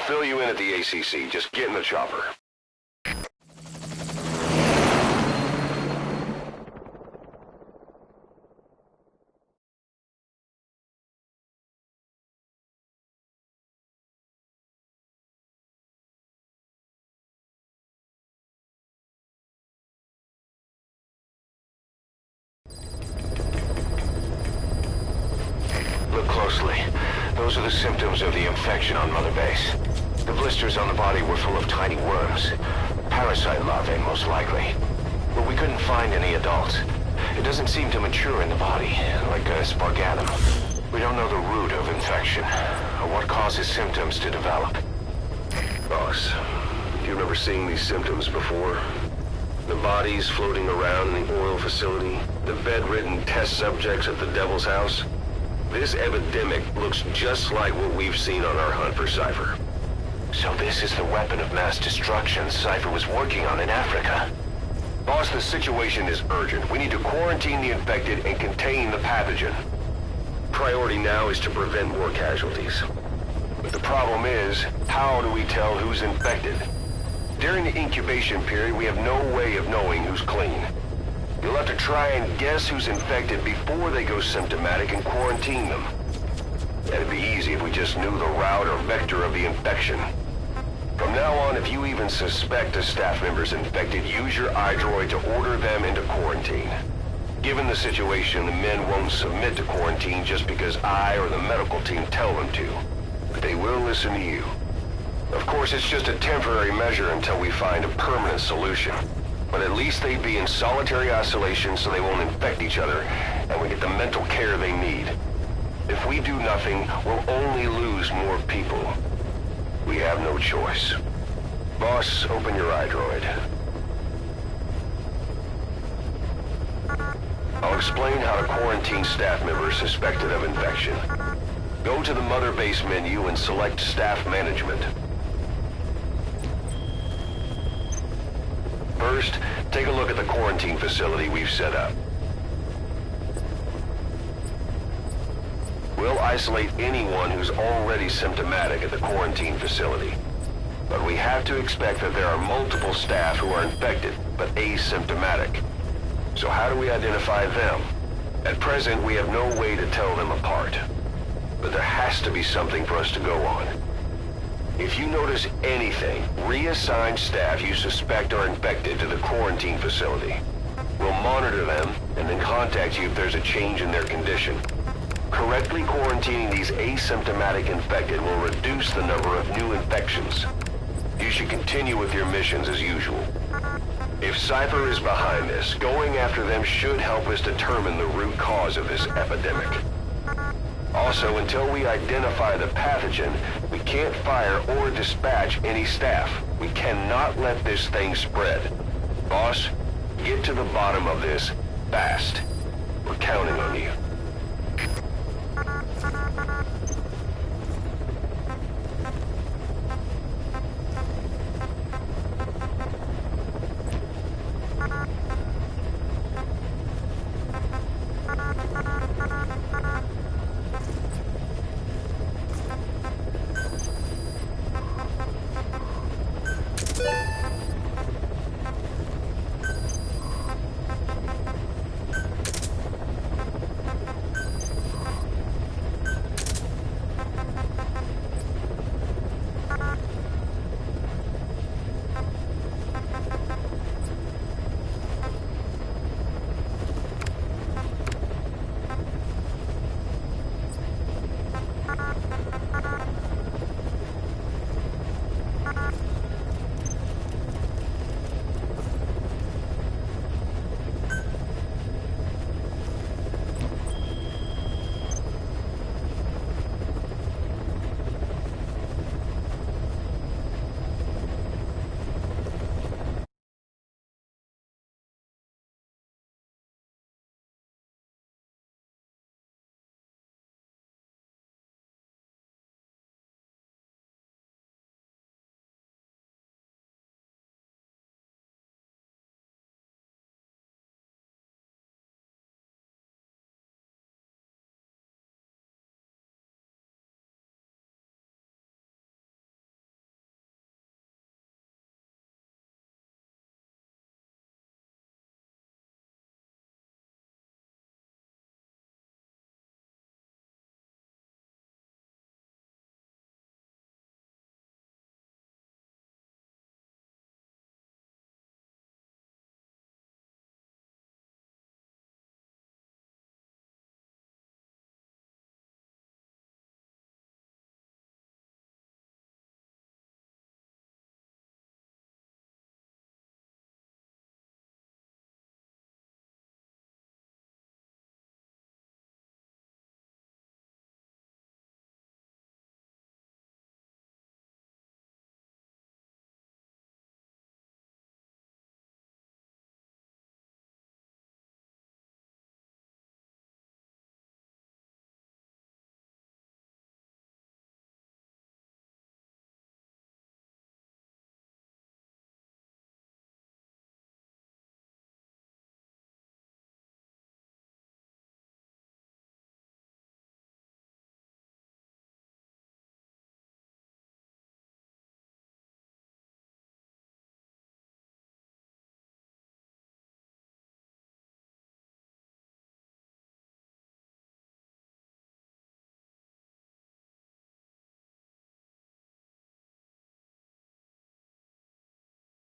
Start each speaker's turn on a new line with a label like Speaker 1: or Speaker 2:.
Speaker 1: fill you in at the ACC. Just get in the chopper. Look closely. Those are the symptoms of the infection on Mother Base. The blisters on the body were full of tiny worms. Parasite larvae, most likely. But we couldn't find any adults. It doesn't seem to mature in the body, like a spargatum. We don't know the root of infection, or what causes symptoms to develop. Boss, do you remember seeing these symptoms before? The bodies floating around in the oil facility, the bedridden test subjects at the Devil's House. This epidemic looks just like what we've seen on our hunt for Cypher. So this is the weapon of mass destruction Cypher was working on in Africa. Boss, the situation is urgent. We need to quarantine the infected and contain the pathogen. Priority now is to prevent more casualties. But the problem is, how do we tell who's infected? During the incubation period, we have no way of knowing who's clean. You'll have to try and guess who's infected before they go symptomatic and quarantine them. That'd be easy if we just knew the route or vector of the infection. From now on, if you even suspect a staff member's infected, use your iDroid to order them into quarantine. Given the situation, the men won't submit to quarantine just because I or the medical team tell them to. But they will listen to you. Of course, it's just a temporary measure until we find a permanent solution. But at least they'd be in solitary isolation so they won't infect each other, and we get the mental care they need. If we do nothing, we'll only lose more people. We have no choice. Boss, open your iDroid. I'll explain how to quarantine staff members suspected of infection. Go to the Mother Base menu and select Staff Management. First, take a look at the quarantine facility we've set up. We'll isolate anyone who's already symptomatic at the quarantine facility. But we have to expect that there are multiple staff who are infected, but asymptomatic. So how do we identify them? At present, we have no way to tell them apart. But there has to be something for us to go on. If you notice anything, reassign staff you suspect are infected to the quarantine facility. We'll monitor them and then contact you if there's a change in their condition. Correctly quarantining these asymptomatic infected will reduce the number of new infections. You should continue with your missions as usual. If Cypher is behind this, going after them should help us determine the root cause of this epidemic. Also, until we identify the pathogen, we can't fire or dispatch any staff. We cannot let this thing spread. Boss, get to the bottom of this fast. We're counting on you.